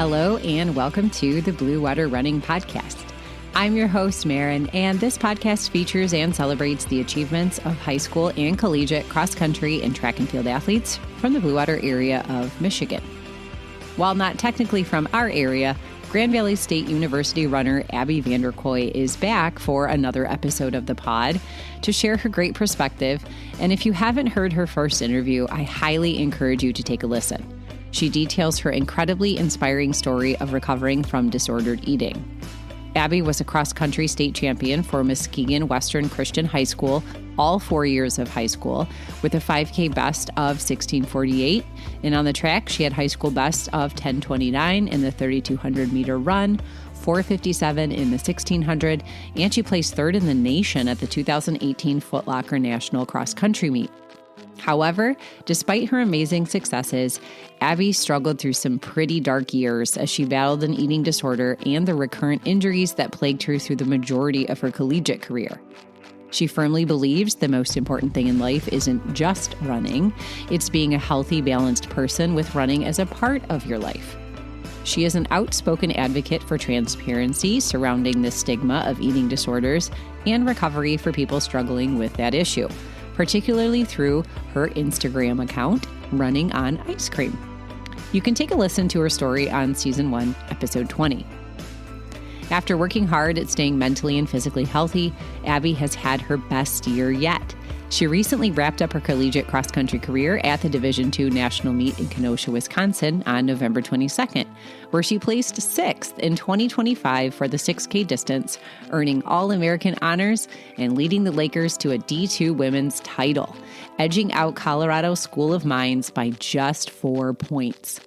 Hello and welcome to the Blue Water Running Podcast. I'm your host, Maren, and this podcast features and celebrates the achievements of high school and collegiate cross-country and track and field athletes from the Blue Water area of Michigan. While not technically from our area, Grand Valley State University runner Abby Vanderkooi is back for another episode of the pod to share her great perspective. And if you haven't heard her first interview, I highly encourage you to take a listen. She details her incredibly inspiring story of recovering from disordered eating. Abby was a cross-country state champion for Muskegon Western Christian High School all 4 years of high school with a 5K best of 16:48. And on the track, she had high school best of 10:29 in the 3,200-meter run, 4:57 in the 1,600, and she placed third in the nation at the 2018 Foot Locker National Cross Country Meet. However, despite her amazing successes, Abby struggled through some pretty dark years as she battled an eating disorder and the recurrent injuries that plagued her through the majority of her collegiate career. She firmly believes the most important thing in life isn't just running, it's being a healthy, balanced person with running as a part of your life. She is an outspoken advocate for transparency surrounding the stigma of eating disorders and recovery for people struggling with that issue, particularly through her Instagram account, Running on Ice Cream. You can take a listen to her story on Season 1, Episode 20. After working hard at staying mentally and physically healthy, Abby has had her best year yet. She recently wrapped up her collegiate cross-country career at the Division II National Meet in Kenosha, Wisconsin on November 22nd, where she placed 6th in 2025 for the 6K distance, earning All-American honors and leading the Lakers to a D2 women's title, edging out Colorado School of Mines by just 4 points.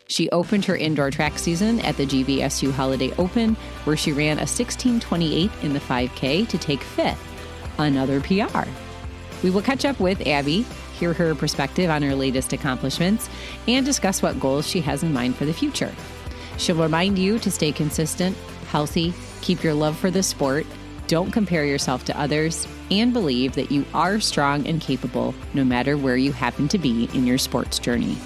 She opened her indoor track season at the GVSU Holiday Open, where she ran a 16:28 in the 5K to take 5th, another PR. We will catch up with Abby, hear her perspective on her latest accomplishments, and discuss what goals she has in mind for the future. She'll remind you to stay consistent, healthy, keep your love for the sport, don't compare yourself to others, and believe that you are strong and capable no matter where you happen to be in your sports journey.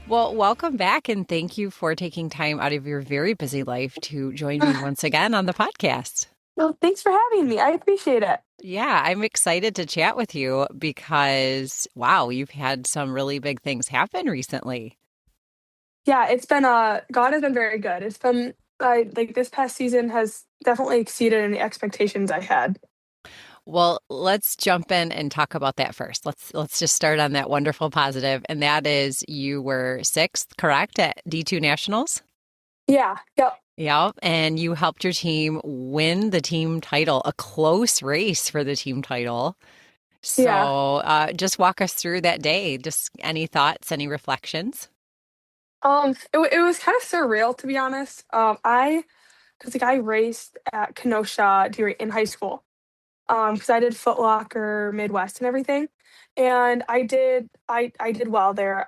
Well, welcome back, and thank you for taking time out of your very busy life to join me once again on the podcast. Well, thanks for having me. I appreciate it. Yeah, I'm excited to chat with you because, wow, you've had some really big things happen recently. Yeah, it's been, God has been very good. It's been, this past season has definitely exceeded any expectations I had. Well, let's jump in and talk about that first. Let's just start on that wonderful positive, and that is you were 6th, correct, at D2 Nationals? Yeah, yep. Yeah, and you helped your team win the team title, a close race for the team title. So just walk us through that day. Just any thoughts, any reflections? It was kind of surreal, to be honest. Because I raced at Kenosha in high school. Because I did Foot Locker, Midwest, and everything, and I did well there.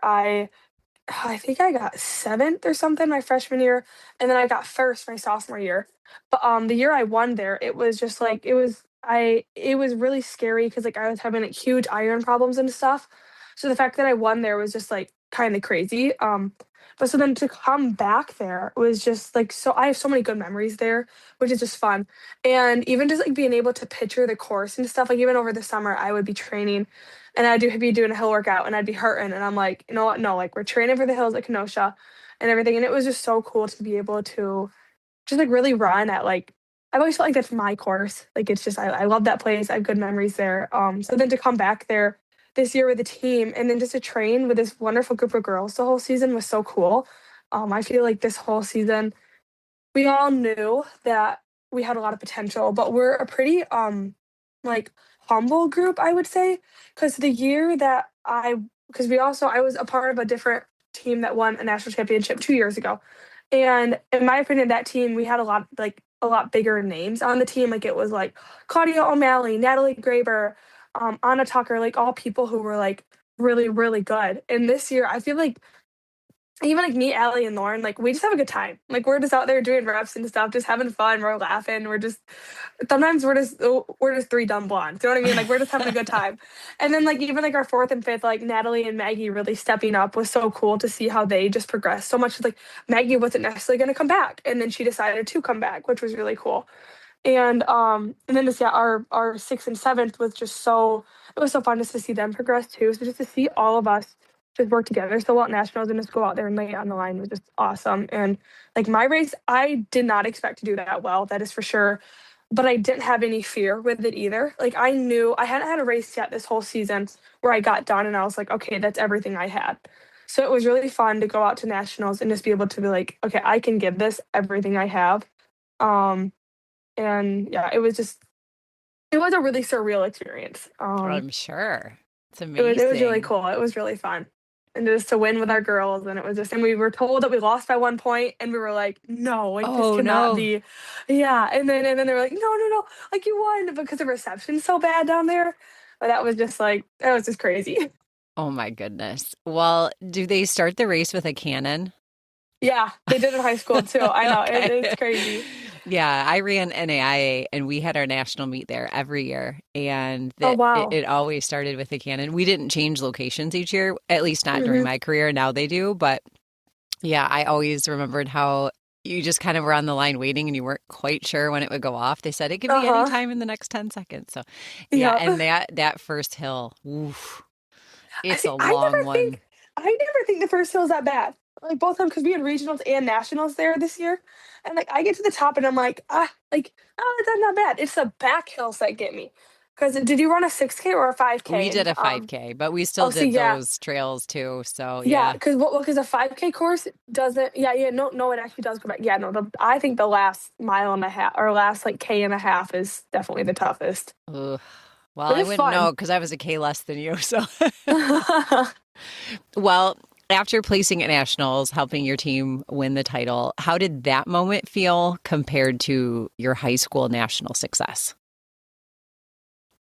I think I got 7th or something my freshman year, and then I got 1st my sophomore year. But the year I won there, it was just like it was really scary because I was having huge iron problems and stuff. So the fact that I won there was just kind of crazy. But so then to come back there was just so I have so many good memories there, which is just fun. And even just being able to picture the course and stuff, even over the summer, I would be training and I'd be doing a hill workout and I'd be hurting. And I'm like, you know what? No, we're training for the hills at Kenosha and everything. And it was just so cool to be able to just really run at I've always felt like that's my course. It's just, I love that place. I have good memories there. So then to come back there this year with the team and then just to train with this wonderful group of girls the whole season was so cool. I feel like this whole season, we all knew that we had a lot of potential, but we're a pretty humble group, I would say, because the year that I was a part of a different team that won a national championship 2 years ago, and in my opinion, that team we had a lot bigger names on the team. It was Claudia O'Malley, Natalie Graber, Anna Tucker, all people who were really really good. And this year, I feel like even like me, Allie, and Lauren, like we just have a good time. Like we're just out there doing reps and stuff, just having fun. We're laughing. We're just sometimes we're just three dumb blondes. You know what I mean? Like we're just having a good time. And then like even like our fourth and fifth, like Natalie and Maggie really stepping up was so cool to see how they just progressed so much. Like Maggie wasn't necessarily going to come back, and then she decided to come back, which was really cool. And then just yeah, our sixth and seventh was just so it was so fun just to see them progress too. So just to see all of us just work together so well at nationals and just go out there and lay it on the line was just awesome. And like my race, I did not expect to do that well, that is for sure. But I didn't have any fear with it either. Like I knew I hadn't had a race yet this whole season where I got done and I was like, okay, that's everything I had. So it was really fun to go out to nationals and just be able to be like, okay, I can give this everything I have. Um, and yeah, it was a really surreal experience. I'm sure. It's It was really amazing. cool. It was really fun. And just to win with our girls, and it was just and we were told that we lost by 1 point, and we were like, "No, like this Oh, cannot no. be." Yeah, and then they were like, "No, no, no, like you won," because the reception's so bad down there. But that was just crazy. Oh, my goodness. Well, do they start the race with a cannon? Yeah, they did in high school too. I know it's Okay. crazy. Yeah, I ran NAIA and we had our national meet there every year. And Oh it wow. always started with a cannon. We didn't change locations each year, at least not during Hmm. my career. Now they do. But yeah, I always remembered how you just kind of were on the line waiting and you weren't quite sure when it would go off. They said it could Uh be any huh. time in the next 10 seconds. So yeah, Yeah. and that first hill, oof, I it's see. a long one. I never think the first hill is that bad. Like both of them, because we had regionals and nationals there this year, and like I get to the top and I'm like, that's not bad. It's the back hills that get me. Because did you run a 6K or a five We K? did And a 5K, but we still oh, see, did yeah, those trails too. So yeah, yeah. because a 5K course doesn't. Yeah, yeah, no, no, it actually does go back. Yeah, no, I think the last mile and a half or last like K and a half is definitely the toughest, Ugh. Well, but I it's wouldn't know fun. because I was a K less than you. So, well, after placing at nationals, helping your team win the title, how did that moment feel compared to your high school national success?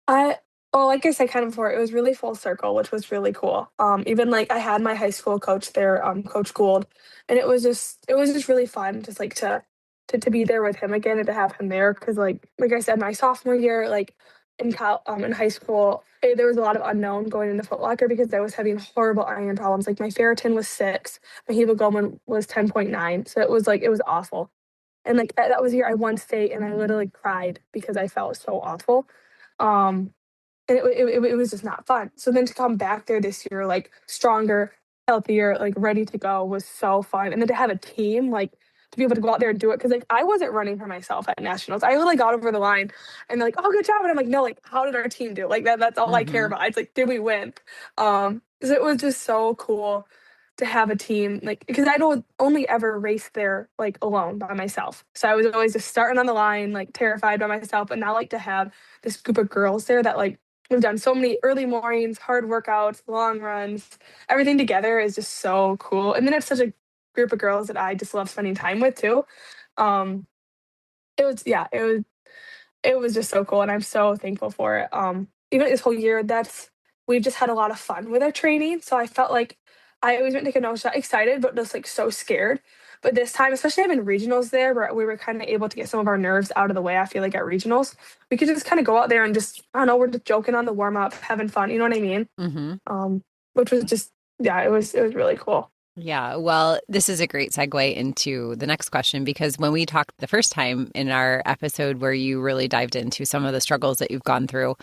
I like I said kind of before, it was really full circle, which was really cool. Even like I had my high school coach there, Coach Gould, and it was just really fun, just like to be there with him again and to have him there because like I said, my sophomore year, like in high school, there was a lot of unknown going into Foot Locker because I was having horrible iron problems. Like my ferritin was 6, my hemoglobin was 10.9, so it was awful. And like that was the year I won state, and I literally cried because I felt so awful. Um, and it was just not fun. So then to come back there this year, like stronger, healthier, like ready to go was so fun. And then to have a team, like to be able to go out there and do it. Cause like I wasn't running for myself at nationals. I literally got over the line and they're like, oh, good job. And I'm like, no, like, how did our team do? Like that's all I care Hmm. about. It's like, did we win? So it was just so cool to have a team, like because I don't only ever race there like alone by myself. So I was always just starting on the line, like terrified by myself. But now like to have this group of girls there that like we've done so many early mornings, hard workouts, long runs. Everything together is just so cool. And then it's such a group of girls that I just love spending time with too. Um, it was yeah, it was just so cool, and I'm so thankful for it. Even this whole year, that's we've just had a lot of fun with our training. So I felt like I always went to Kenosha excited, but just like so scared. But this time, especially having regionals there, where we were kind of able to get some of our nerves out of the way. I feel like at regionals, we could just kind of go out there and just I don't know, we're just joking on the warm up, having fun. You know what I mean? Hmm. Um, which was just yeah, it was really cool. Yeah, well, this is a great segue into the next question because when we talked the first time in our episode where you really dived into some of the struggles that you've gone through,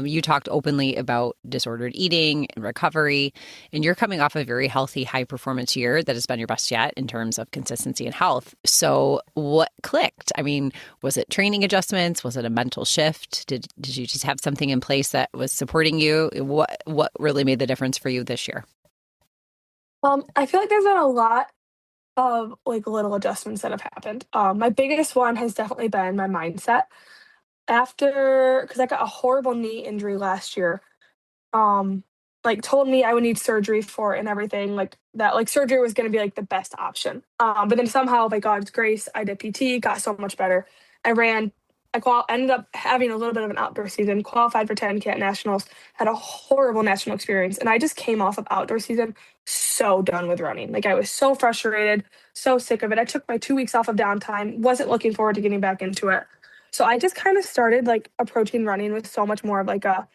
you talked openly about disordered eating and recovery, and you're coming off a very healthy, high performance year that has been your best yet in terms of consistency and health. So, what clicked? I mean, was it training adjustments? Was it a mental shift? Did you just have something in place that was supporting you? What really made the difference for you this year? I feel like there's been a lot of like little adjustments that have happened. My biggest one has definitely been my mindset after because I got a horrible knee injury last year. Like told me I would need surgery for it and everything like that. Like surgery was going to be like the best option. But then somehow by God's grace, I did PT, got so much better. I ran. ended up having a little bit of an outdoor season, qualified for 10K at nationals, had a horrible national experience. And I just came off of outdoor season so done with running. Like I was so frustrated, so sick of it. I took my 2 weeks off of downtime, wasn't looking forward to getting back into it. So I just kind of started like approaching running with so much more of like a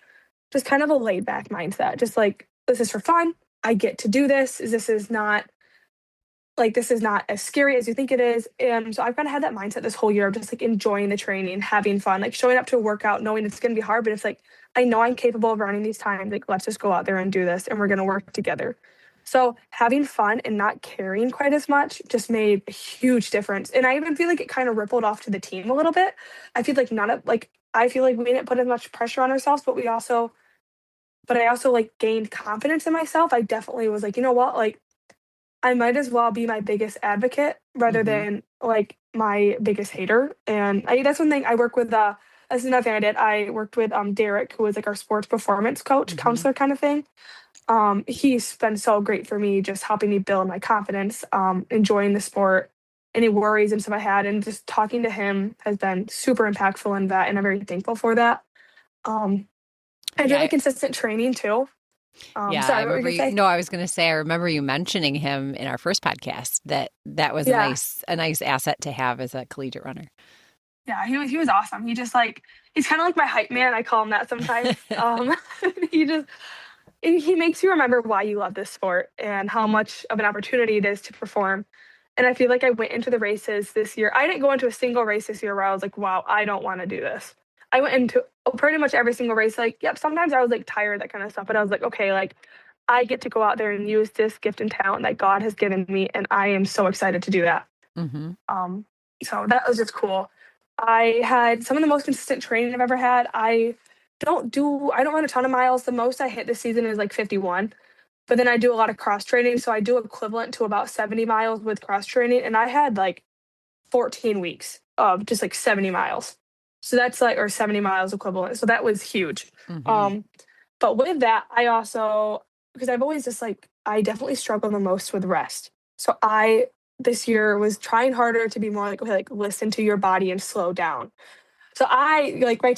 just kind of a laid back mindset. Just like, this is for fun. I get to do this. This is not as scary as you think it is. And so I've kind of had that mindset this whole year of just like enjoying the training, having fun, like showing up to a workout, knowing it's going to be hard, but it's like, I know I'm capable of running these times. Like, let's just go out there and do this and we're going to work together. So having fun and not caring quite as much just made a huge difference. And I even feel like it kind of rippled off to the team a little bit. I feel like I feel like we didn't put as much pressure on ourselves, but I also like gained confidence in myself. I definitely was like, you know what? Like, I might as well be my biggest advocate rather Mm-hmm. than like my biggest hater. And that's one thing I work with. That's another thing I did. I worked with Derek, who was like our sports performance coach, Mm-hmm. counselor kind of thing. He's been so great for me, just helping me build my confidence, enjoying the sport, any worries and stuff I had, and just talking to him has been super impactful in that, and I'm very thankful for that. Um, and Yeah. really consistent training too. Yeah, I Sorry, what were you remember gonna you. say? No, I was going to say I remember you mentioning him in our first podcast. That was Yeah. a nice asset to have as a collegiate runner. Yeah, he was awesome. He's kind of like my hype man. I call him that sometimes. He just he makes you remember why you love this sport and how much of an opportunity it is to perform. And I feel like I went into the races this year. I didn't go into a single race this year where I was like, wow, I don't want to do this. I went into pretty much every single race. Like, yep, sometimes I was like tired, that kind of stuff. But I was like, okay, like I get to go out there and use this gift and talent that God has given me. And I am so excited to do that. Mm-hmm. Um, so that was just cool. I had some of the most consistent training I've ever had. I don't run a ton of miles. The most I hit this season is like 51. But then I do a lot of cross training. So I do equivalent to about 70 miles with cross training. And I had like 14 weeks of just like 70 miles. So that's like, or 70 miles equivalent. So that was huge. Mm-hmm. Um, but with that, I also, because I've always just like, I definitely struggle the most with rest. So I, this year was trying harder to be more like, okay, like listen to your body and slow down. So I like my old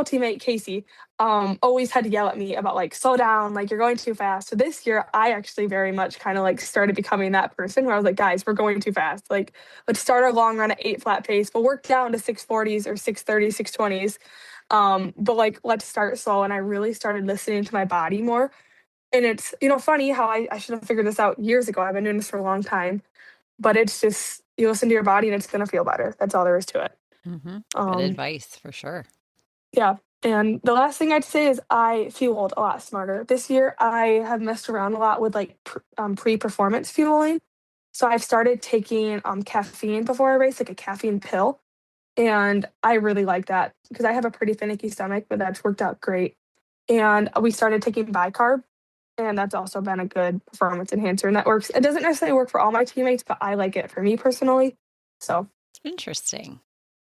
teammate Casey, always had to yell at me about like slow down, like you're going too fast. So this year I actually very much kind of like started becoming that person where I was like, guys, we're going too fast. Like let's start our long run at 8 flat pace. We'll work down to 640s or 630s, 620s. But like let's start slow. And I really started listening to my body more. And it's, funny how I should have figured this out years ago. I've been doing this for a long time, but it's just you listen to your body and it's gonna feel better. That's all there is to it. Mm-hmm. Good Um, advice for sure. Yeah. And the last thing I'd say is I fueled a lot smarter. This year, I have messed around a lot with like pre-performance fueling. So I've started taking caffeine before I race, like a caffeine pill. And I really like that because I have a pretty finicky stomach, but that's worked out great. And we started taking bicarb, and that's also been a good performance enhancer. And that works. It doesn't necessarily work for all my teammates, but I like it for me personally. So It's interesting.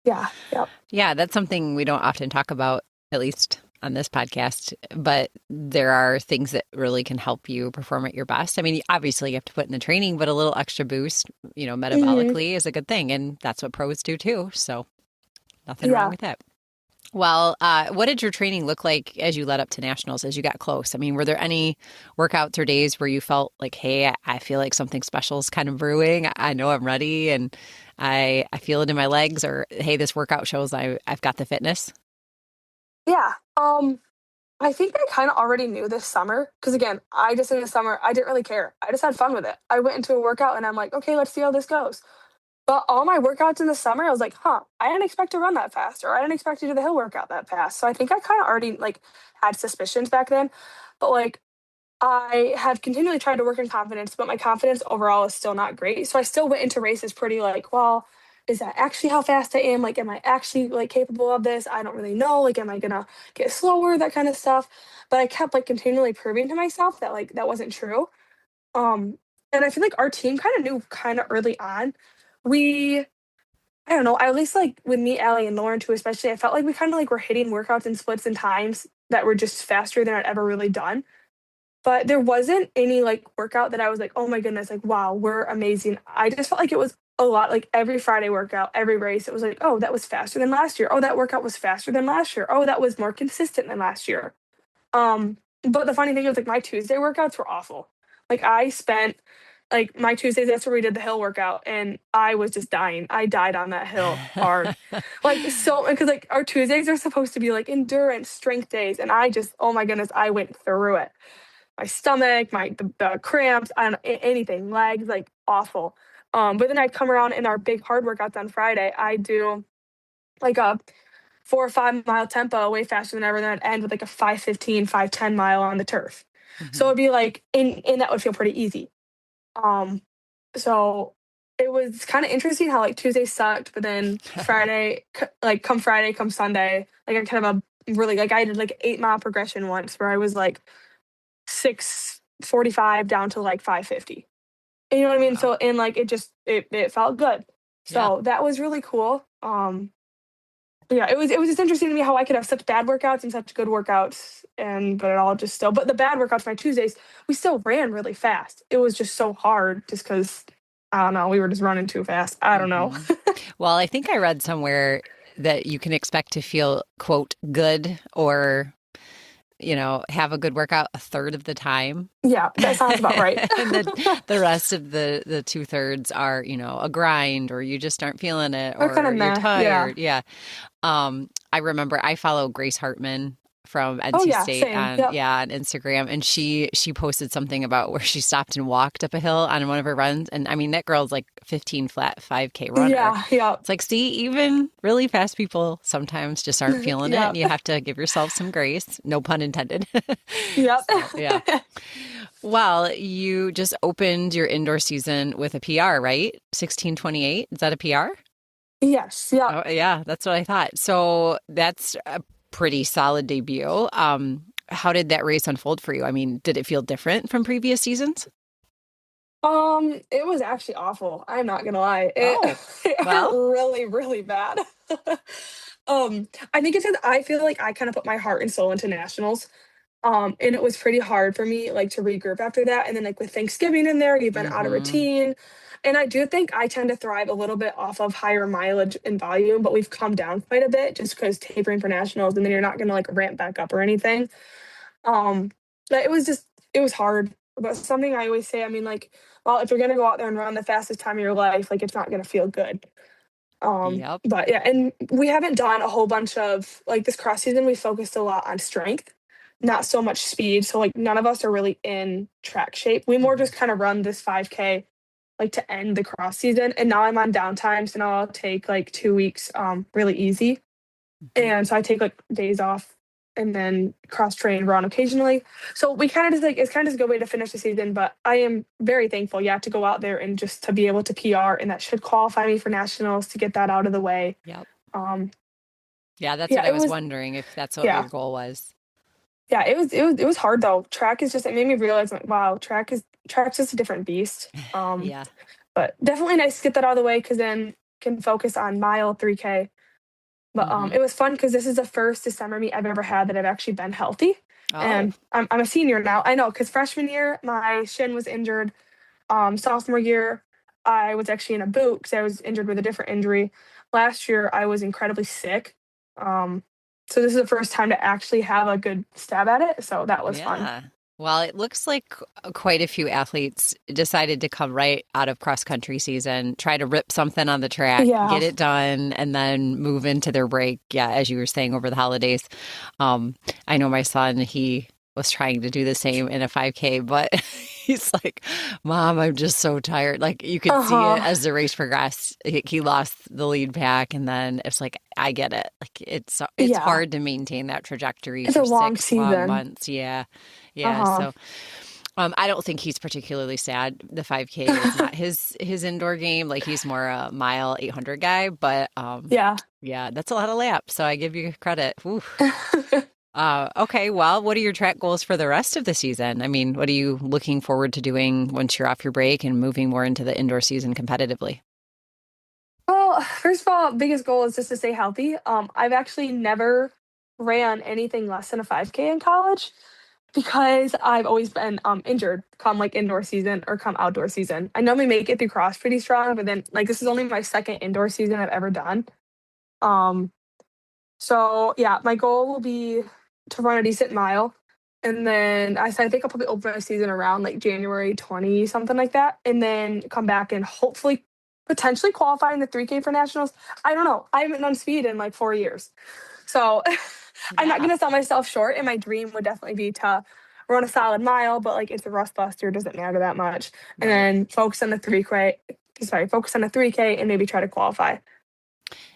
yeah, yeah. Yeah, that's something we don't often talk about, at least on this podcast, but there are things that really can help you perform at your best. I mean, obviously you have to put in the training, but a little extra boost, Hmm. metabolically is a good thing. And that's what pros do too. So nothing wrong Yeah. with that. Well, what did your training look like as you led up to nationals, as you got close? I mean, were there any workouts or days where you felt like, hey, I feel like something special is kind of brewing. I know I'm ready and I feel it in my legs, or hey, this workout shows I've got the fitness. Yeah. I think I kind of already knew this summer because again, I just in the summer I didn't really care. I just had fun with it. I went into a workout and I'm like, okay, let's see how this goes. But all my workouts in the summer, I was like, huh, I didn't expect to run that fast, or I didn't expect to do the hill workout that fast. So I think I kind of already like had suspicions back then. But like I have continually tried to work in confidence, but my confidence overall is still not great. So I still went into races pretty like, well, is that actually how fast I am? Like, am I actually like capable of this? I don't really know. Like, am I gonna get slower? That kind of stuff. But I kept like continually proving to myself that like that wasn't true. Um, and I feel like our team kind of knew kind of early on. We, I don't know, at least like with me, Allie, and Lauren too, especially, I felt like we kind of like were hitting workouts and splits and times that were just faster than I'd ever really done. But there wasn't any, like, workout that I was like, "Oh my goodness, like, wow, we're amazing." I just felt like it was a lot, like every Friday workout, every race, it was like, oh, that was faster than last year. Oh, that workout was faster than last year. Oh, that was more consistent than last year. But the funny thing is, like, my Tuesday workouts were awful. Like, I spent, like, my Tuesdays, that's where we did the hill workout, and I was just dying. I died on that hill hard. Like, so, because, like, our Tuesdays are supposed to be, like, endurance, strength days, and I just, oh my goodness, I went through it. My stomach, the cramps, I don't know, anything, legs, like, awful. But then I'd come around in our big hard workouts on Friday. I do, like, a 4 or 5 mile tempo way faster than ever, then I'd end with like a 5:15, 5:10 mile on the turf. So Mhm. it'd be like, and that would feel pretty easy. Um, so it was kind of interesting how like Tuesday sucked, but then like come Sunday, like I kind of a really like I did like 8 mile progression once where I was like 6:45 down to like 5:50. You know what I mean? Wow. So and like it felt good. Yeah. So that was really cool. Yeah, it was just interesting to me how I could have such bad workouts and such good workouts, and but it all just still. But the bad workouts, my Tuesdays, we still ran really fast. It was just so hard, just because I don't know, we were just running too fast. I don't know. hmm Well, I think I read somewhere that you can expect to feel, quote, good or, have a good workout a third of the time. Yeah, that sounds about right. And the rest of the two-thirds are, a grind or you just aren't feeling it We're kind or of you're meh. Yeah. tired. Yeah. I remember I follow Grace Hartman from Oh NC yeah, State same. Yep. on Instagram, and she posted something about where she stopped and walked up a hill on one of her runs, and I mean that girl's like 15 flat 5K runner. Yeah. Yep. It's like, see, even really fast people sometimes just aren't feeling it, and Yep. you have to give yourself some grace, no pun intended. Yep. So yeah. Well, you just opened your indoor season with a PR, right? 16:28. Is that a PR? Yes. Yep. Oh, yeah, that's what I thought. So that's a pretty solid debut. How did that race unfold for you? I mean, did it feel different from previous seasons? It was actually awful. I'm not gonna lie. It Oh, it hurt well, really, really bad. I think it's because I feel like I kind of put my heart and soul into nationals. And it was pretty hard for me, like, to regroup after that, and then, like, with Thanksgiving in there, you've been out of hmm routine, and I do think I tend to thrive a little bit off of higher mileage and volume, but we've come down quite a bit just because tapering for nationals, and then you're not gonna, like, ramp back up or anything. Um, but it was hard, but something I always say, I mean, like, well, if you're gonna go out there and run the fastest time of your life, like, it's not gonna feel good. Yep. But yeah, and we haven't done a whole bunch of like this cross season, we focused a lot on strength, not so much speed. So like none of us are really in track shape. We more hmm just kind of run this 5K like to end the cross season. And now I'm on downtime, so now I'll take like 2 weeks really easy. hmm And so I take like days off and then cross train run occasionally. So we kind of just like it's kind of just a good way to finish the season. But I am very thankful, yeah, to go out there and just to be able to PR, and that should qualify me for nationals to get that out of the way. Yep. Um, Yeah, that's what yeah, I it was was wondering if that's what yeah, your goal was. yeah, it was hard though. Track is just it made me realize like wow, track's just a different beast. Yeah. But definitely nice to get that out of the way because then can focus on mile 3K. But hmm it was fun because this is the first December meet I've ever had that I've actually been healthy. Oh, And I'm a senior now. I know because freshman year my shin was injured. Sophomore year I was actually in a boot because I was injured with a different injury. Last year I was incredibly sick. Um, so this is the first time to actually have a good stab at it. So that was fun. yeah. Well, it looks like quite a few athletes decided to come right out of cross country season, try to rip something on the track, Yeah. get it done, and then move into their break. Yeah, as you were saying over the holidays. I know my son, he was trying to do the same in a 5K, but he's like, Mom, I'm just so tired. Like you could Uh see it huh. as the race progressed. He lost the lead pack, and then it's like, I get it. Like it's Yeah. hard to maintain that trajectory It's a for long 6 long season. months. Yeah. Uh Yeah, huh. so I don't think he's particularly sad. The 5K is not his indoor game. Like he's more a mile 800 guy, but Yeah. yeah, that's a lot of laps. So I give you credit. Ooh. Okay, well, what are your track goals for the rest of the season? I mean, what are you looking forward to doing once you're off your break and moving more into the indoor season competitively? Well, first of all, biggest goal is just to stay healthy. I've actually never ran anything less than a 5K in college. because I've always been injured come like indoor season or come outdoor season. I normally make it through cross pretty strong, but then like this is only my second indoor season I've ever done. Um, so yeah, my goal will be to run a decent mile. And then I think I'll probably open my season around like January 20, something like that. And then come back and hopefully potentially qualify in the 3K for nationals. I don't know. I haven't done speed in like 4 years. So I'm not Yeah. gonna sell myself short. And my dream would definitely be to run a solid mile, but like it's a rust buster, doesn't matter that much. And Right. then focus on the 3K and maybe try to qualify. So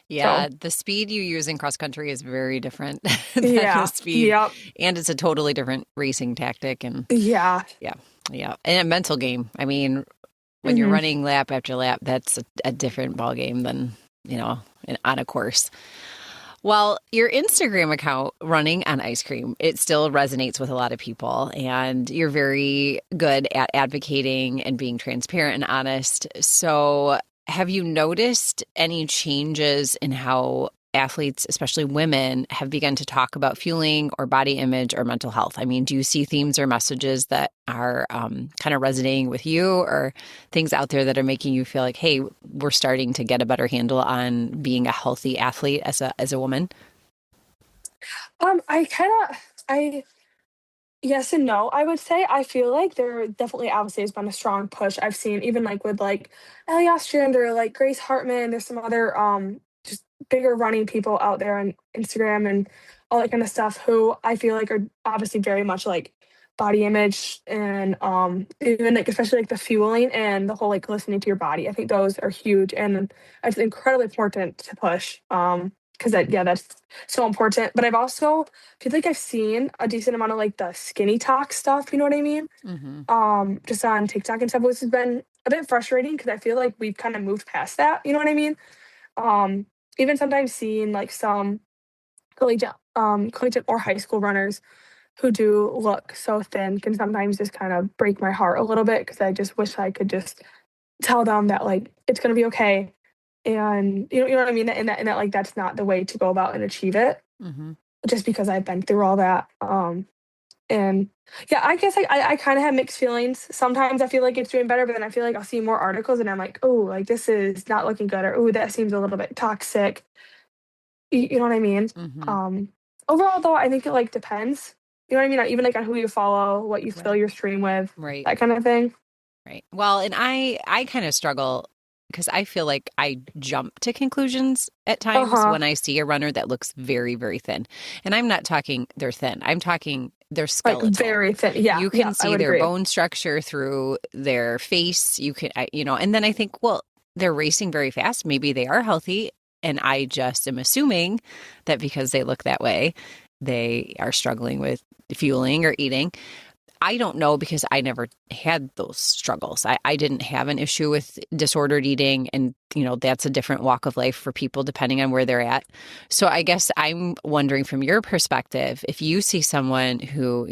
Yeah, the speed you use in cross country is very different than the yeah. speed, Yep. and it's a totally different racing tactic. And Yeah. yeah, yeah, and a mental game. I mean, when you're Hmm. running lap after lap, that's a different ball game than on a course. Well, your Instagram account, Running on Ice Cream, it still resonates with a lot of people, and you're very good at advocating and being transparent and honest. So, have you noticed any changes in how athletes, especially women, have begun to talk about fueling or body image or mental health? I mean, do you see themes or messages that are kind of resonating with you, or things out there that are making you feel like, hey, we're starting to get a better handle on being a healthy athlete as a woman? I yes and no. I would say I feel like there definitely obviously has been a strong push. I've seen even like with like Ellie Ostrander, like Grace Hartman. There's some other just bigger running people out there on Instagram and all that kind of stuff who I feel like are obviously very much like body image and even like especially like the fueling and the whole like listening to your body. I think those are huge and it's incredibly important to push. Because that's so important. But I've also feel like I've seen a decent amount of like the skinny talk stuff, you know what I mean? Mm-hmm. Just on TikTok and stuff, which has been a bit frustrating because I feel like we've kind of moved past that, you know what I mean? Um, Even sometimes seeing like some collegiate or high school runners who do look so thin can sometimes just kind of break my heart a little bit because I just wish I could just tell them that like it's gonna be okay. And you know what I mean? And that like that's not the way to go about and achieve it Mm-hmm. just because I've been through all that. And yeah, I guess I kind of have mixed feelings. Sometimes I feel like it's doing better, but then I feel like I'll see more articles and I'm like, oh, like this is not looking good, or oh, that seems a little bit toxic. You know what I mean? Mm-hmm. Um, Overall, though, I think it like depends. You know what I mean? Even like on who you follow, what you fill Right. your stream with, Right. that kind of thing. Right. Well, and I kind of struggle because I feel like I jump to conclusions at Uh times huh. when I see a runner that looks very, very thin. And I'm not talking they're thin. I'm talking they're Like skeletal. very thin. Yeah, You yeah, can I see would their agree. bone structure through their face. You can, and then I think, well, they're racing very fast. Maybe they are healthy. And I just am assuming that because they look that way, they are struggling with fueling or eating. I don't know because I never had those struggles. I didn't have an issue with disordered eating. And, that's a different walk of life for people depending on where they're at. So I guess I'm wondering from your perspective, if you see someone who,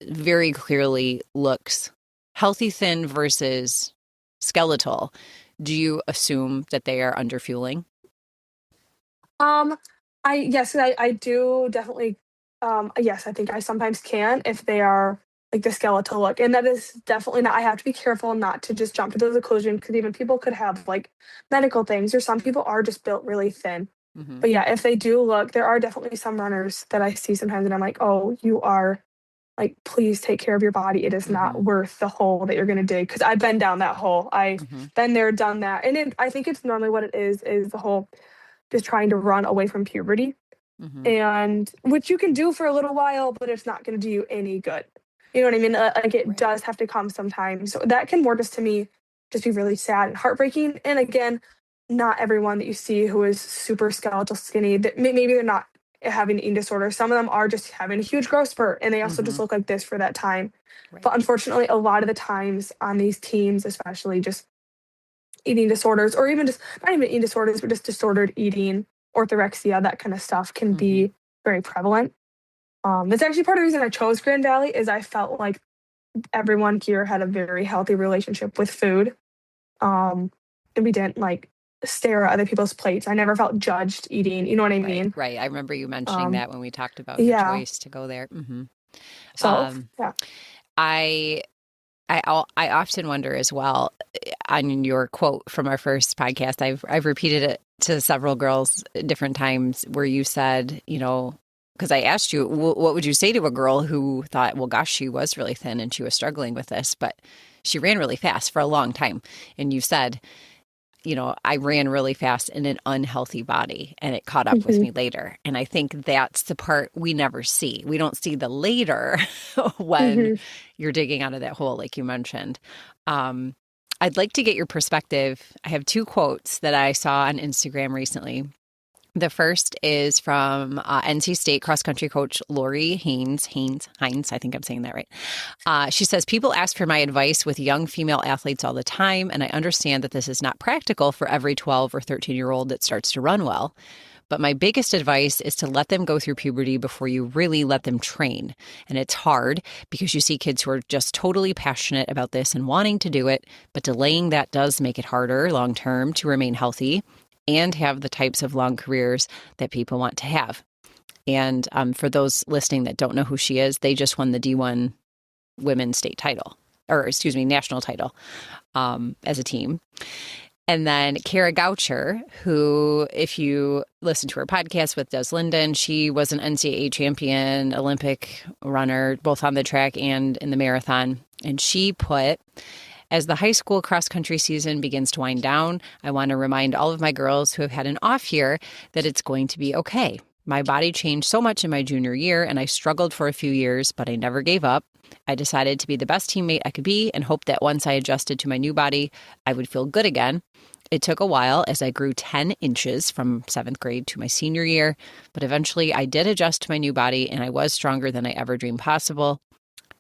very clearly looks healthy, thin versus skeletal, do you assume that they are under fueling? Um, I do definitely. Yes, I think I sometimes can if they are like the skeletal look, and that is definitely not. I have to be careful not to just jump to those conclusions because even people could have like medical things, or some people are just built really thin. Hmm. But yeah, if they do look, there are definitely some runners that I see sometimes, and I'm like, oh, you are like, please take care of your body. It is not Hmm. worth the hole that you're gonna dig because I've been down that hole. I've Hmm. been there, done that, and I think it's normally what it is the whole just trying to run away from puberty Hmm. and which you can do for a little while, but it's not going to do you any good. You know what I mean? Like it Right. does have to come sometimes. So that can more just to me just be really sad and heartbreaking. And again, not everyone that you see who is super skeletal skinny that maybe they're not having eating disorder. Some of them are just having a huge growth spurt and they also Hmm. just look like this for that time. Right. But unfortunately, a lot of the times on these teams, especially just eating disorders or even just not even eating disorders, but just disordered eating, orthorexia, that kind of stuff can Hmm. be very prevalent. That's actually part of the reason I chose Grand Valley is I felt like everyone here had a very healthy relationship with food. Um, and we didn't like stare at other people's plates. I never felt judged eating. You know what I Right. mean? Right. I remember you mentioning Um, that when we talked about your yeah. choice to go there. Hmm. So, Um, yeah. I I often wonder as well on your quote from our first podcast. I've repeated it to several girls different times where you said, because I asked you, what would you say to a girl who thought, well, gosh, she was really thin and she was struggling with this, but she ran really fast for a long time. And you said, I ran really fast in an unhealthy body and it caught up with Hmm. me later. And I think that's the part we never see. We don't see the later when Hmm. you're digging out of that hole, like you mentioned. Um, I'd like to get your perspective. I have two quotes that I saw on Instagram recently. The first is from NC State cross country coach Lori Hines. I think I'm saying that right. She says, people ask for my advice with young female athletes all the time, and I understand that this is not practical for every 12 or 13-year-old that starts to run well. But my biggest advice is to let them go through puberty before you really let them train. And it's hard because you see kids who are just totally passionate about this and wanting to do it, but delaying that does make it harder long term to remain healthy and have the types of long careers that people want to have. And for those listening that don't know who she is, they just won the D1 women's state title, or excuse me, national title as a team. And then Kara Goucher, who, if you listen to her podcast with Des Linden, she was an NCAA champion, Olympic runner, both on the track and in the marathon. And she put, as the high school cross country season begins to wind down, I want to remind all of my girls who have had an off year that it's going to be okay. My body changed so much in my junior year, and I struggled for a few years, but I never gave up. I decided to be the best teammate I could be and hoped that once I adjusted to my new body, I would feel good again. It took a while as I grew 10 inches from 7th grade to my senior year, but eventually I did adjust to my new body and I was stronger than I ever dreamed possible.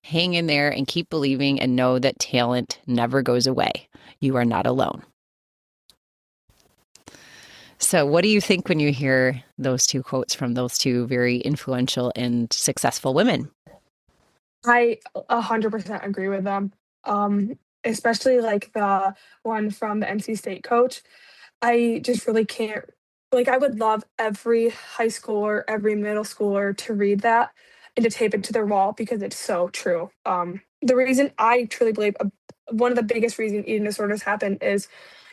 Hang in there and keep believing and know that talent never goes away. You are not alone. So, what do you think when you hear those two quotes from those two very influential and successful women? I 100% agree with them. Especially like the one from the NC State coach. I just really can't, like, I would love every high schooler, every middle schooler to read that and to tape it to their wall because it's so true. The reason I truly believe one of the biggest reasons eating disorders happen is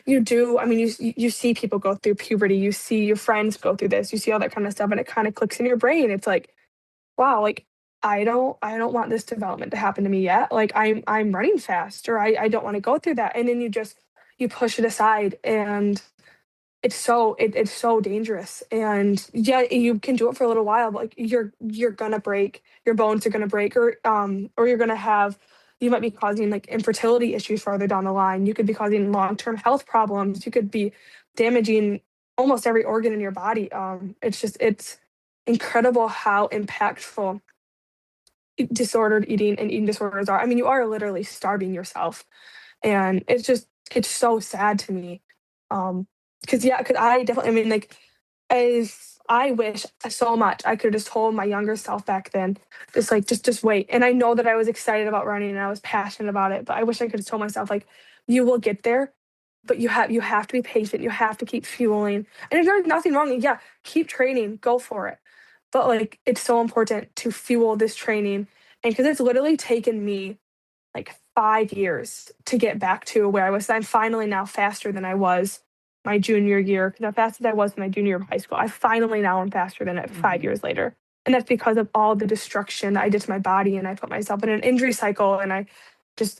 I mean, you see people go through puberty, you see your friends go through this, you see all that kind of stuff, and it kind of clicks in your brain. It's like, wow, like I don't want this development to happen to me yet. Like I'm running fast or I don't want to go through that. And then you push it aside and it's so dangerous. And yeah, you can do it for a little while, but like you're gonna break, your bones are gonna break, or you might be causing like infertility issues farther down the line. You could be causing long-term health problems. You could be damaging almost every organ in your body. It's incredible how impactful disordered eating and eating disorders are. I mean, you are literally starving yourself, and it's so sad to me. Because I definitely, I mean, like, as I wish so much I could have just told my younger self back then, just wait. And I know that I was excited about running and I was passionate about it, but I wish I could have told myself like, you will get there, but you have to be patient. You have to keep fueling. And if there's nothing wrong, yeah, keep training, go for it. But like, it's so important to fuel this training, and because it's literally taken me like 5 years to get back to where I was. I'm finally now faster than I was my junior year, because how fast as I was in my junior year of high school, I finally now am faster than it 5 years later. And that's because of all the destruction that I did to my body, and I put myself in an injury cycle, and I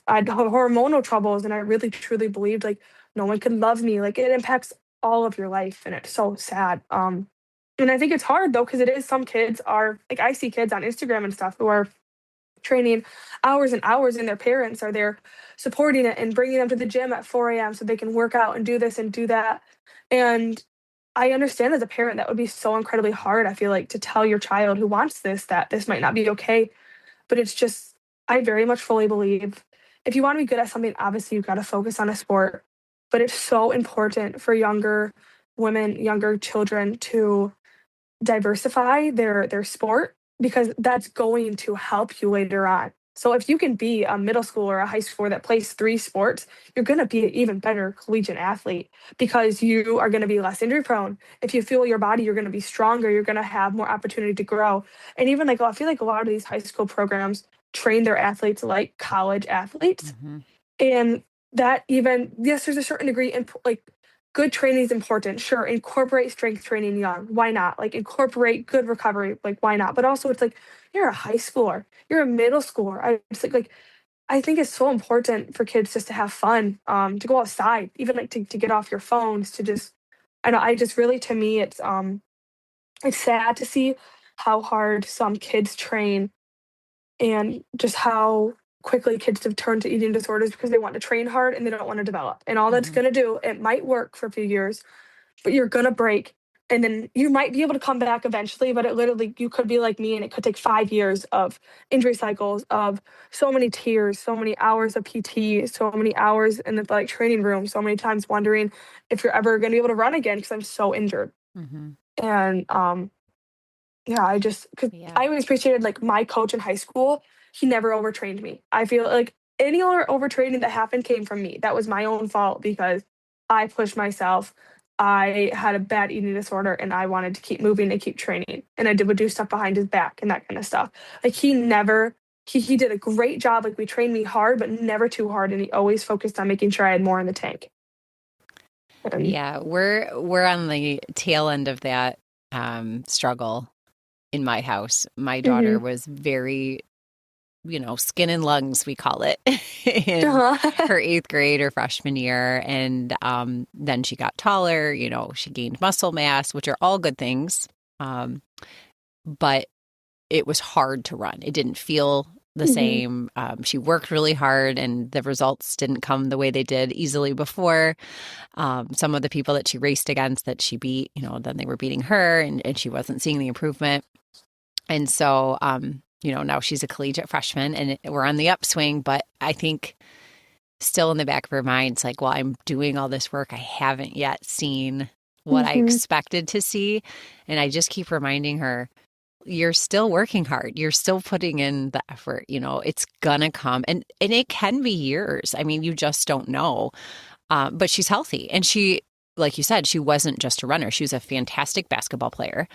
had hormonal troubles, and I really truly believed like no one could love me. Like it impacts all of your life, and it's so sad. And I think it's hard though, because it is, some kids are like, I see kids on Instagram and stuff who are training hours and hours, and their parents are there supporting it and bringing them to the gym at 4 a.m. so they can work out and do this and do that. And I understand as a parent that would be so incredibly hard, I feel like, to tell your child who wants this that this might not be okay. But it's just, I very much fully believe if you want to be good at something, obviously you've got to focus on a sport. But it's so important for younger women, younger children to diversify their sport, because that's going to help you later on. So if you can be a middle school or a high schooler that plays 3 sports, you're going to be an even better collegiate athlete because you are going to be less injury prone. If you feel your body, you're going to be stronger. You're going to have more opportunity to grow. And even like, I feel like a lot of these high school programs train their athletes like college athletes. Mm-hmm. And that even, yes, there's a certain degree in like good training is important. Sure, incorporate strength training young. Why not? Like incorporate good recovery. Like why not? But also, it's like you're a high schooler, you're a middle schooler. I just like I think it's so important for kids just to have fun, to go outside, even like to get off your phones, to just. I know. I just really, to me, it's sad to see how hard some kids train and just how quickly kids have turned to eating disorders because they want to train hard and they don't want to develop. And all that's Mm-hmm. going to do, it might work for a few years, but you're going to break. And then you might be able to come back eventually, but it literally, you could be like me and it could take 5 years of injury cycles, of so many tears, so many hours of PT, so many hours in the like training room, so many times wondering if you're ever going to be able to run again because I'm so injured. Mm-hmm. And yeah, because Yeah. I always appreciated like my coach in high school. He never overtrained me. I feel like any other overtraining that happened came from me. That was my own fault because I pushed myself. I had a bad eating disorder and I wanted to keep moving and keep training. And would do stuff behind his back and that kind of stuff. Like he never, he did a great job. Like we trained me hard, but never too hard. And he always focused on making sure I had more in the tank. Yeah, we're on the tail end of that struggle in my house. My daughter Mhm. was very, skin and lungs, we call it, in Uh-huh. her 8th grade or freshman year. And then she got taller, she gained muscle mass, which are all good things. But it was hard to run. It didn't feel the Mhm. same. She worked really hard and the results didn't come the way they did easily before. Some of the people that she raced against that she beat, then they were beating her and she wasn't seeing the improvement. And so, now she's a collegiate freshman and we're on the upswing, but I think still in the back of her mind, it's like, well, I'm doing all this work. I haven't yet seen what I Mhm. expected to see. And I just keep reminding her, you're still working hard. You're still putting in the effort. It's gonna come. And it can be years. I mean, you just don't know. But she's healthy. And she, like you said, she wasn't just a runner. She was a fantastic basketball player.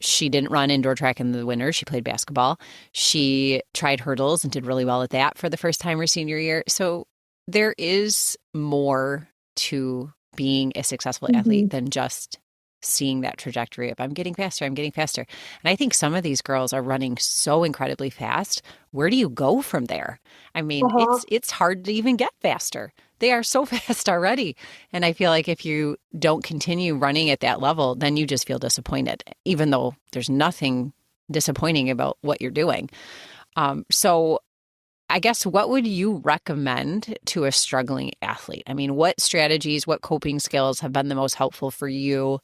She didn't run indoor track in the winter. She played basketball. She tried hurdles and did really well at that for the first time her senior year. So there is more to being a successful athlete Mhm. than just seeing that trajectory of I'm getting faster, I'm getting faster. And I think some of these girls are running so incredibly fast. Where do you go from there? I mean, Uh-huh. it's hard to even get faster. They are so fast already. And I feel like if you don't continue running at that level, then you just feel disappointed, even though there's nothing disappointing about what you're doing. So I guess what would you recommend to a struggling athlete? I mean, what strategies, what coping skills have been the most helpful for you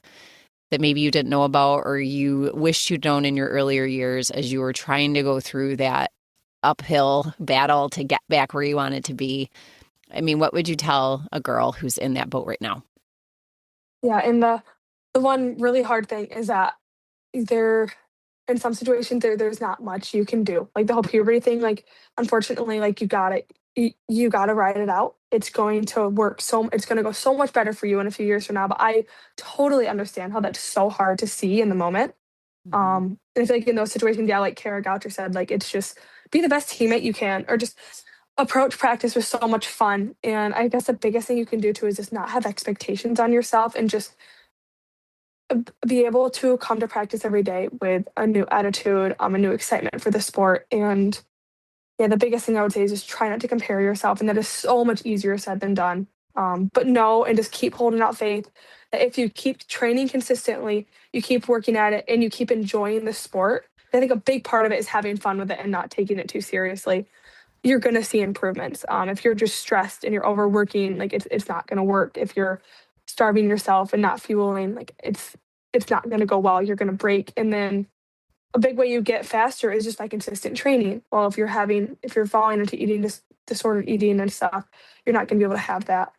that maybe you didn't know about or you wished you'd known in your earlier years as you were trying to go through that uphill battle to get back where you wanted to be? I mean, what would you tell a girl who's in that boat right now? Yeah, and the one really hard thing is that there in some situations there's not much you can do. Like the whole puberty thing, like unfortunately, like you gotta ride it out. It's going to work it's gonna go so much better for you in a few years from now. But I totally understand how that's so hard to see in the moment. Mm-hmm. And I feel like in those situations, yeah, like Kara Goucher said, like it's just be the best teammate you can, or just approach practice with so much fun. And I guess the biggest thing you can do too is just not have expectations on yourself and just be able to come to practice every day with a new attitude, a new excitement for the sport. And yeah, the biggest thing I would say is just try not to compare yourself. And that is so much easier said than done. But know and just keep holding out faith that if you keep training consistently, you keep working at it, and you keep enjoying the sport. I think a big part of it is having fun with it and not taking it too seriously. You're going to see improvements. If you're just stressed and you're overworking, like it's not going to work. If you're starving yourself and not fueling, like it's not going to go well. You're going to break. And then a big way you get faster is just by consistent training. Well, if you're falling into disordered eating and stuff, you're not going to be able to have that.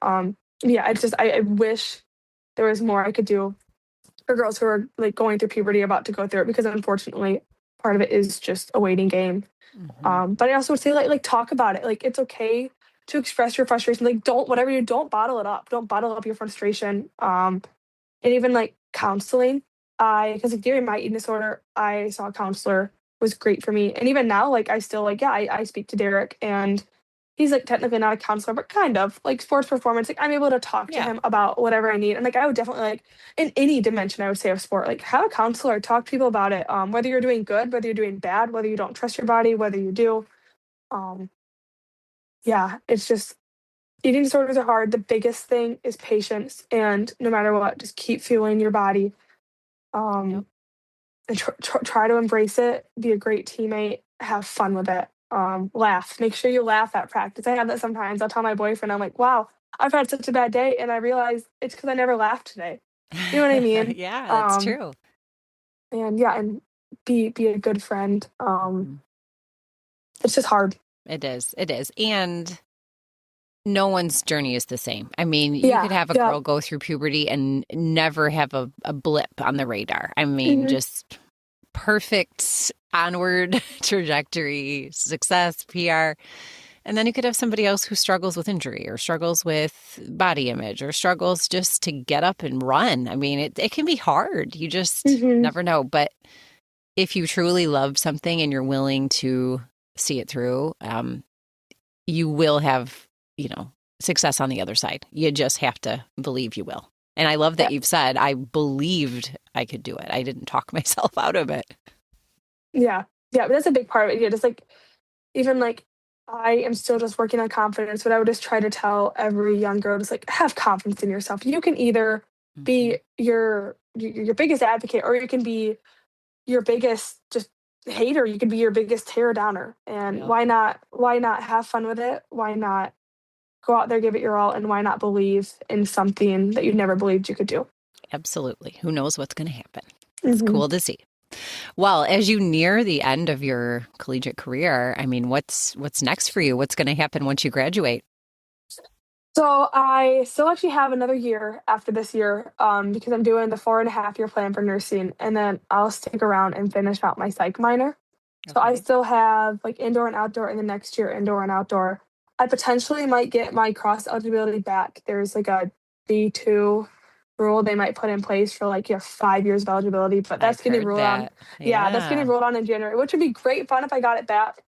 Yeah, I wish there was more I could do for girls who are like going through puberty, about to go through it, because unfortunately part of it is just a waiting game. Mm-hmm. But I also would say like talk about it. Like it's okay to express your frustration. Like don't whatever you do, don't bottle it up. Don't bottle up your frustration. And even like counseling. Because like during my eating disorder, I saw a counselor was great for me. And even now, like I still like, yeah, I speak to Derek and he's like technically not a counselor, but kind of like sports performance. Like I'm able to talk to Yeah. him about whatever I need. And like I would definitely like in any dimension, I would say of sport, like have a counselor, talk to people about it. Whether you're doing good, whether you're doing bad, whether you don't trust your body, whether you do. Um, yeah, it's just eating disorders are hard. The biggest thing is patience, and no matter what, just keep fueling your body. Yep. Um, and try to embrace it. Be a great teammate. Have fun with it. Laugh. Make sure you laugh at practice. I have that sometimes. I'll tell my boyfriend, I'm like, "Wow, I've had such a bad day," and I realize it's because I never laughed today. You know what I mean? Yeah, that's Um, true. and yeah, and be a good friend. Mhm. It's just hard. It is. It is. And no one's journey is the same. I mean, you could Yeah, have a yeah. girl go through puberty and never have a blip on the radar. I mean, Mhm. just perfect onward trajectory, success, PR. And then you could have somebody else who struggles with injury or struggles with body image or struggles just to get up and run. I mean, it can be hard. You just Mhm. never know. But if you truly love something and you're willing to see it through, you will have, success on the other side. You just have to believe you will. And I love that Yeah, you've said, I believed I could do it. I didn't talk myself out of it. yeah, yeah. But that's a big part of it. Yeah, just like even like I am still just working on confidence, but I would just try to tell every young girl just like have confidence in yourself. You can either Hmm. be your biggest advocate or you can be your biggest just hater. You could be your biggest tear downer. And Yep, why not have fun with it? Why not go out there, give it your all, and why not believe in something that you never believed you could do? absolutely. Who knows what's going to happen? It's Hmm. cool to see. Well, as you near the end of your collegiate career, I mean, what's next for you? What's going to happen once you graduate? So I still actually have another year after this year, because I'm doing the 4.5 year plan for nursing, and then I'll stick around and finish out my psych minor. So I Okay. still have like indoor and outdoor in the next year, indoor and outdoor. I potentially might get my cross eligibility back. There's like a D2 rule they might put in place for like your 5 years of eligibility, but I've that's getting heard ruled on. that. Yeah, that's getting Yeah. ruled on in January, which would be great fun if I got it back.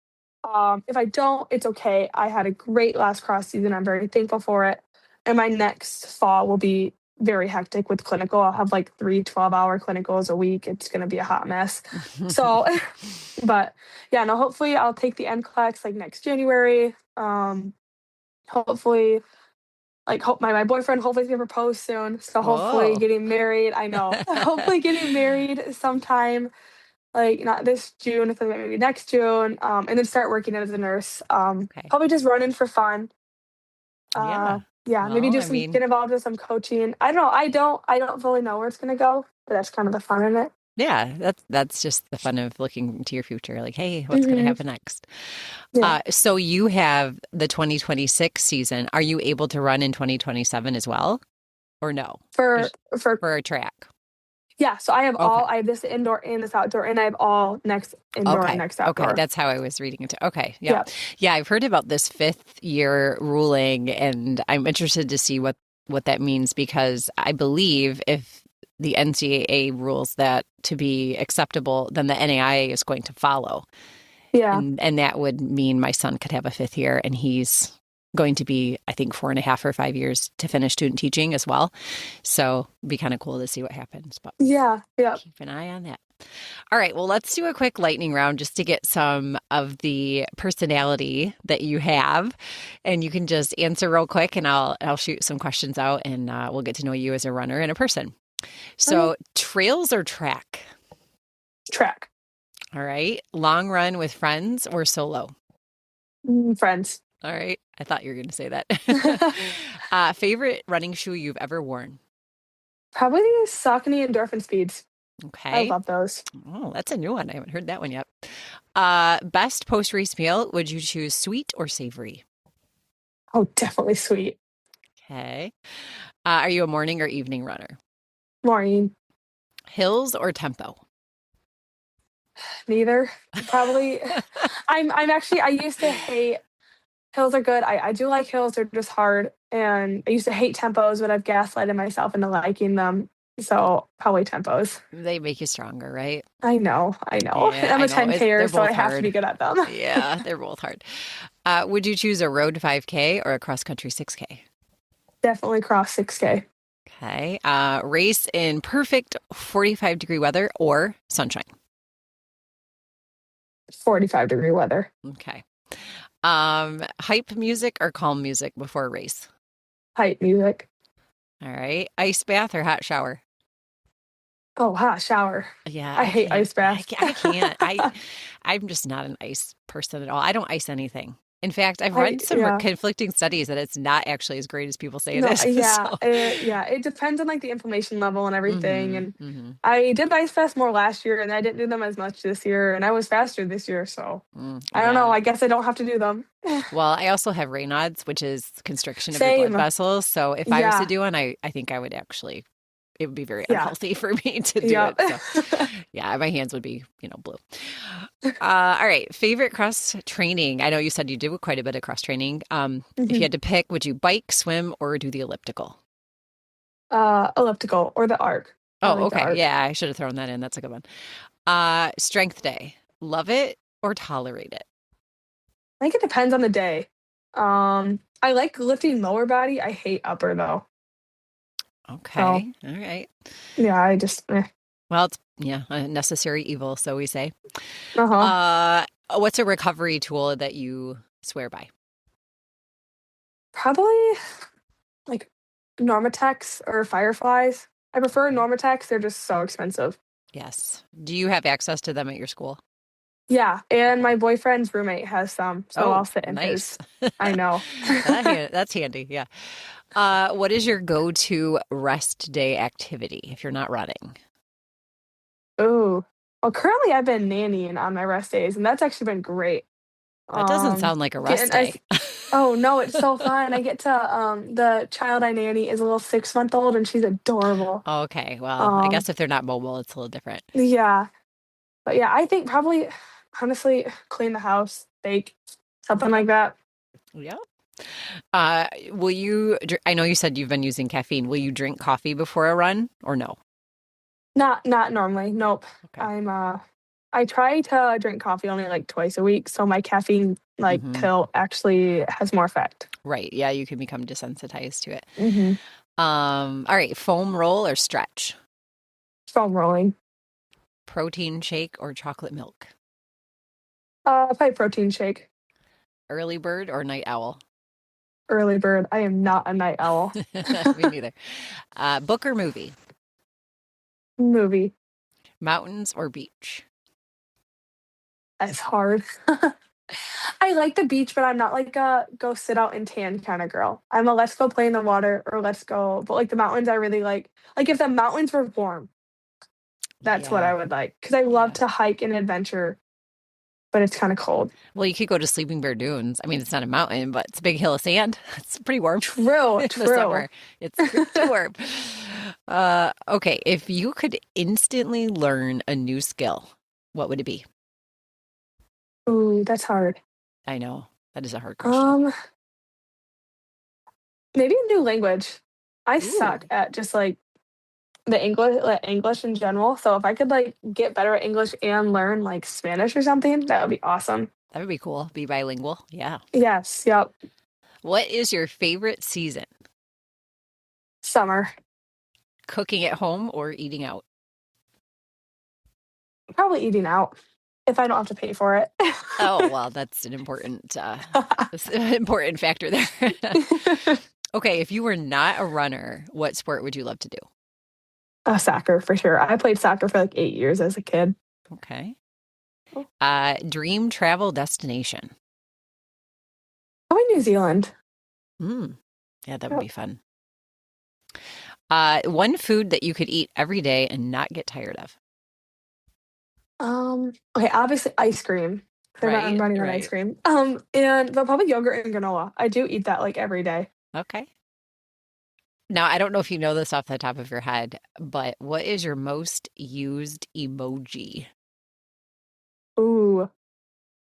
If I don't, it's okay. I had a great last cross season. I'm very thankful for it. And my next fall will be very hectic with clinical. I'll have like 3 12-hour clinicals a week. It's going to be a hot mess. So, but yeah, no, hopefully I'll take the NCLEX like next January. Hopefully, like hope my boyfriend hopefully is gonna propose soon. So hopefully Whoa. getting married. I know. Hopefully getting married sometime like not this June, if maybe next June. And then start working as a nurse. Okay. Probably just running for fun. Yeah. Yeah, maybe Well, do I some mean, get involved with some coaching. I don't know. I don't fully know where it's gonna go, but that's kind of the fun in it. yeah, that's just the fun of looking to your future. Like, hey, what's going to Hmm. happen next? Yeah. So you have the 2026 season. Are you able to run in 2027 as well, or no? For Just for for a track. Yeah, so Okay. I have this indoor and this outdoor, and I have all next indoor and Okay. next Okay. outdoor. That's how I was reading it. Okay. Yep. Yeah. Yeah, I've heard about this fifth year ruling, and I'm interested to see what that means because I believe if the NCAA rules that to be acceptable, then the NAIA is going to follow. Yeah. And that would mean my son could have a fifth year and he's going to be, I think, 4.5 or 5 years to finish student teaching as well. So it'd be kind of cool to see what happens, but Yeah. Yeah. keep an eye on that. All right, well, let's do a quick lightning round just to get some of the personality that you have, and you can just answer real quick, and I'll shoot some questions out, and we'll get to know you as a runner and a person. Okay. So, trails or track? Track. All right, long run with friends or solo? Friends. All right, I thought you were going to say that. Favorite running shoe you've ever worn? Probably the Saucony Endorphin Speeds. I Okay. love those. Oh, that's a new one. I haven't heard that one yet. Best post race meal, would you choose sweet or savory? Oh, definitely sweet. Okay. Are you a morning or evening runner? Maureen. Hills or tempo? Neither. Probably. I'm actually, I used to hate hills are good. I do like hills. They're just hard. And I used to hate tempos, but I've gaslighted myself into liking them. So probably tempos. They make you stronger, right? I know. I know. Yeah, I'm I a know. 10K-er, They're so I both have to be hard. good at them. Yeah, they're both hard. Would you choose a road 5K or a cross country 6K? Definitely cross 6K. Okay. Race in perfect 45-degree weather or sunshine? 45-degree weather. Okay. Hype music or calm music before a race? Hype music. All right. Ice bath or hot shower? Oh, hot shower. Yeah, I I hate can't. ice baths. I can't. I'm just not an ice person at all. I don't ice anything. In fact, I've I read some yeah. conflicting studies that it's not actually as great as people say it No, is. yeah, So, it depends on like the information level and everything. hmm And hmm I did ice fest more last year, and I didn't do them as much this year, and I was faster this year. So I don't know. Yeah. I guess I don't have to do them. Well, I also have Raynaud's, which is constriction of your blood Same. vessels. So if I was to Yeah. do one, I think I would actually, it would be very Yeah. unhealthy for me to do Yep. it. So yeah, my hands would be, blue. All right. Favorite cross training. I know you said you do quite a bit of cross training. If you Mhm. had to pick, would you bike, swim, or do the elliptical? Elliptical or the arc. I Oh, like the okay. arc. Yeah, I should have thrown that in. That's a good one. Strength day. Love it or tolerate it? I think it depends on the day. I like lifting lower body. I hate upper though. So Okay. All right. yeah, I just Well, it's a necessary evil, so we say. uh-huh. What's a recovery tool that you swear by? Probably like Normatex or Fireflies. I prefer Okay. Normatex. They're just so expensive. Yes. Do you have access to them at your school? Yeah, and my boyfriend's roommate has some, so I'll Oh, sit in nice. his. I know. That's handy. Yeah. What is your go-to rest day activity if you're not running? Ooh. Well, currently I've been nannying on my rest days, and that's actually been great. That doesn't sound like a rest Getting I day. Oh no, it's so fun. I get to the child I nanny is a little 6-month-old and she's adorable. Okay. Well, I Um, guess if they're not mobile, it's a little different. yeah. But yeah, I think probably honestly clean the house, bake, something Okay. like that. Yeah. Will you, I know you said you've been using caffeine. Will you drink coffee before a run or no? Not normally. Nope. Okay. I try to drink coffee only like twice a week, so my caffeine like hmm pill actually has more effect. Right. Yeah, you can become desensitized to it. Mhm. All right, foam roll or stretch? Foam rolling. Protein shake or chocolate milk? Probably protein shake. Early bird or night owl? Early bird. I am not a night owl. Me neither. Book or movie? Movie. Mountains or beach? That's hard. I like the beach, but I'm not like a go sit out and tan kind of girl. I'm a let's go play in the water or let's go. But like the mountains, I really like. Like if the mountains were warm, that's what Yeah, I would like. Because I love yeah. to hike and adventure, but it's kind of cold. Well, you could go to Sleeping Bear Dunes. I mean, it's not a mountain, but it's a big hill of sand. It's pretty warm True, in the true. summer. It's pretty warm. Okay, if you could instantly learn a new skill, what would it be? Ooh, that's hard. I know that is a hard question. Um, Maybe a new language. I suck Ooh, at just like English in general. So if I could like get better at English and learn like Spanish or something, that would be awesome. that would be cool. Be bilingual. Yeah. Yes, yep. What is your favorite season? Summer. Cooking at home or eating out? Probably eating out if I don't have to pay for it. Oh, well, that's an important that's an important factor there. Okay, if you were not a runner, what sport would you love to do? Soccer for sure. I played soccer for like 8 years as a kid. Okay. Oh. Dream travel destination. Probably New Zealand. Mm, yeah, that would Yep. be fun. One food that you could eat every day and not get tired of. Okay, obviously ice cream. 'Cause I'm Right, running on ice right. cream. But probably yogurt and granola. I do eat that like every day. Okay. Now, I don't know if you know this off the top of your head, but what is your most used emoji? Ooh,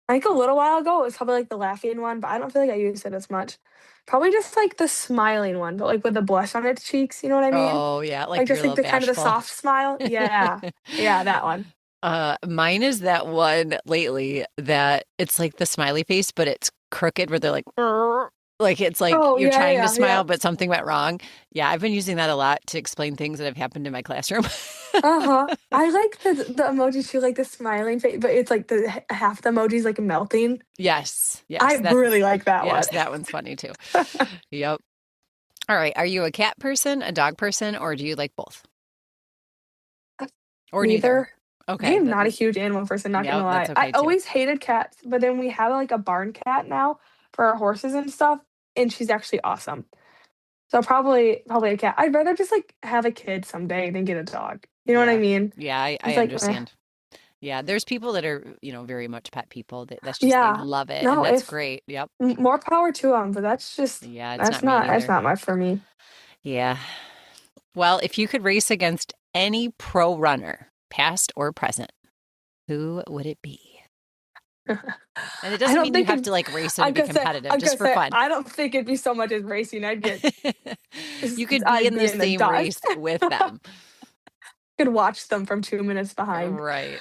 I think a little while ago, it was probably, like, the laughing one, but I don't feel like I use it as much. Probably just, like, the smiling one, but, like, with the blush on its cheeks, you know what I mean? Oh, yeah, Like, like you're just, a like, little the kind of the bashful. soft smile? Yeah. Yeah, that one. Mine is that one lately that it's like the smiley face, but it's crooked where they're like, "Arr." Like it's like Oh, you're yeah, trying to yeah, yeah, smile, yep. but something went wrong. Yeah, I've been using that a lot to explain things that have happened in my classroom. Uh-huh. I like the emojis too, like the smiling face, but it's like the half the emoji's, like, melting. Yes, I yes, really like that one. that one's funny too. Yep. All right. Are you a cat person, a dog person, or do you like both? Or neither? Neither. I Okay. am not a huge animal person, not gonna Yep, that's lie. I okay too. always hated cats, but then we have, like, a barn cat now for our horses and stuff, and she's actually awesome. So probably a cat. I'd rather just, like, have a kid someday than get a dog. You know what I Yeah. mean? Yeah, I It's like, meh. understand. Yeah, there's people that are, very much pet people. That's just they Yeah. love it, and No, that's if great. Yep. more power to them, but Yeah, it's not me that's either. not much for me. Yeah. Well, if you could race against any pro runner, past or present, who would it be? And it I doesn't don't mean you think have it to like race them to be competitive, I'm just gonna for say, fun. I don't think it'd be so much as racing, You could be I'd in be the in the same dust. race with them. Could watch them from 2 minutes behind. Right.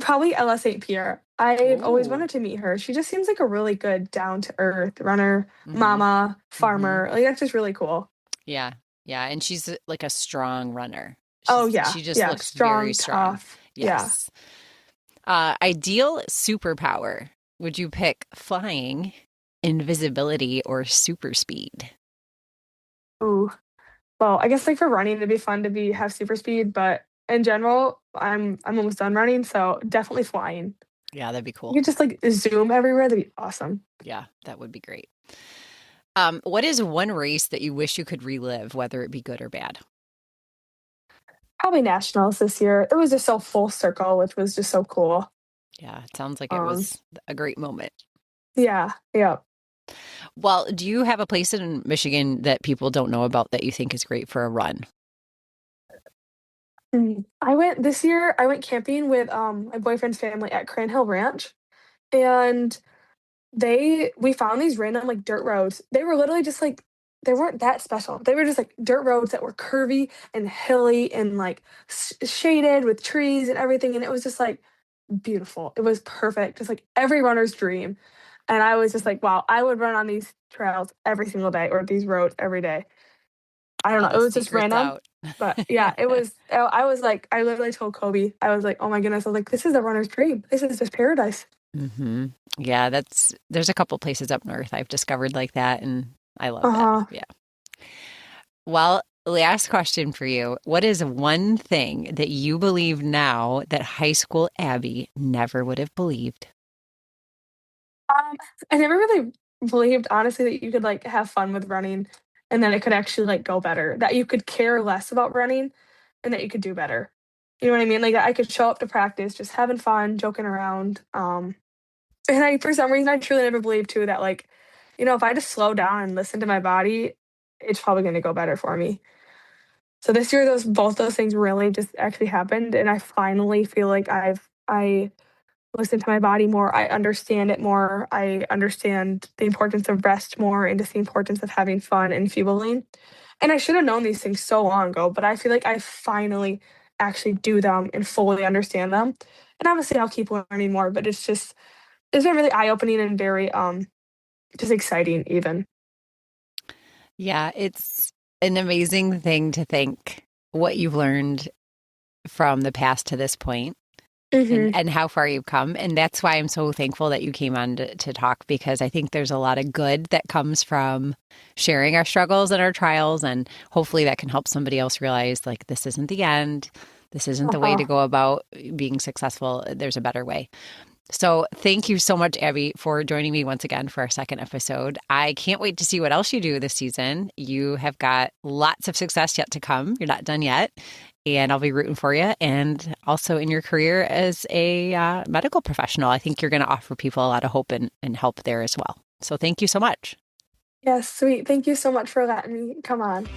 Probably Ella St. Pierre. I've always Ooh. wanted to meet her. She just seems like a really good down to earth runner, Mm-hmm. mama, Mm-hmm. farmer. Like that's just really cool. Yeah. Yeah. And she's like a strong runner. Oh She yeah, just yeah, looks very strong, strong. tough. Yeah. Yes. Ideal superpower. Would you pick flying, invisibility, or super speed? Ooh. Well, I guess like for running, it'd be fun to be have super speed, but in general, I'm almost done running, so definitely flying. Yeah, that'd be You cool. could just like zoom everywhere. That'd be awesome. Yeah, that would be great. What is one race that you wish you could relive, whether it be good or bad? Probably nationals this year. It was just so full circle, which was just so cool. Yeah, it sounds like it Um, was a great moment. yeah, yeah. Well, do you have a place in Michigan that people don't know about that you think is great for a run? I went this year. I went camping with my boyfriend's family at Cran Hill Ranch, and we found these random like dirt roads. They were literally just like they weren't that special. They were just like dirt roads that were curvy and hilly and like shaded with trees and everything, and it was just like beautiful. It was perfect, just like every runner's dream. And I was just like, wow, I would run on these trails every single day or these roads every day. I don't know. All It the was just secrets random, out. but yeah, it was. I was like, I literally told Kobe, I was like, oh my goodness, I was like, this is a runner's dream. This is just paradise. Hmm. Yeah, there's a couple places up north I've discovered like that, and I love Uh that. huh. Yeah. Well, last question for you. What is one thing that you believe now that high school Abby never would have believed? Um, I never really believed, honestly, that you could like have fun with running, and then it could actually like go better. That you could care less about running, and that you could do better. You know what I mean? Like I could show up to practice just having fun, joking around. And I, for some reason, I truly never believed too that like, if I just slow down and listen to my body, it's probably going to go better for me. So this year, those both those things really just actually happened, and I finally feel like I listen to my body more. I understand it more. I understand the importance of rest more, and just the importance of having fun and fueling. And I should have known these things so long ago, but I feel like I finally actually do them and fully understand them. And obviously, I'll keep learning more, but it's been really eye opening and very just exciting even. Yeah, it's an amazing thing to think what you've learned from the past to this point and, Hmm. and how far you've come. And that's why I'm so thankful that you came on to talk because I think there's a lot of good that comes from sharing our struggles and our trials. And hopefully that can help somebody else realize like this isn't the end. This isn't the way to Uh-huh. go about being successful. There's a better way. So thank you so much, Abby, for joining me once again for our second episode. I can't wait to see what else you do this season. You have got lots of success yet to come. You're not done yet. And I'll be rooting for you. And also in your career as a medical professional, I think you're going to offer people a lot of hope and help there as well. So thank you so much. Yes, sweet. Thank you so much for letting me come on.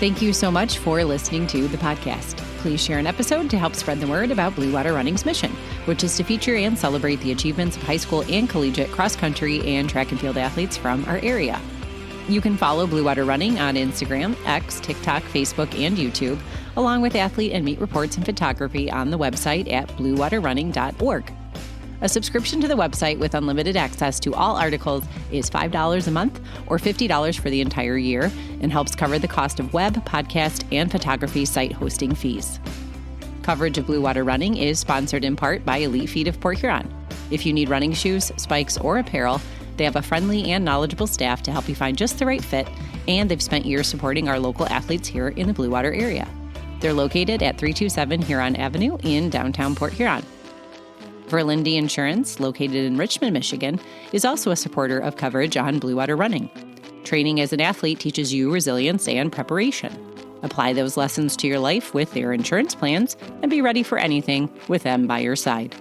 Thank you so much for listening to the podcast. Please share an episode to help spread the word about Blue Water Running's mission, which is to feature and celebrate the achievements of high school and collegiate cross-country and track and field athletes from our area. You can follow Blue Water Running on Instagram, X, TikTok, Facebook, and YouTube, along with athlete and meet reports and photography on the website at bluewaterrunning.org. A subscription to the website with unlimited access to all articles is $5 a month or $50 for the entire year and helps cover the cost of web, podcast, and photography site hosting fees. Coverage of Blue Water Running is sponsored in part by Elite Feet of Port Huron. If you need running shoes, spikes, or apparel, they have a friendly and knowledgeable staff to help you find just the right fit, and they've spent years supporting our local athletes here in the Blue Water area. They're located at 327 Huron Avenue in downtown Port Huron. Verlindy Insurance, located in Richmond, Michigan, is also a supporter of coverage on Blue Water Running. Training as an athlete teaches you resilience and preparation. Apply those lessons to your life with their insurance plans and be ready for anything with them by your side.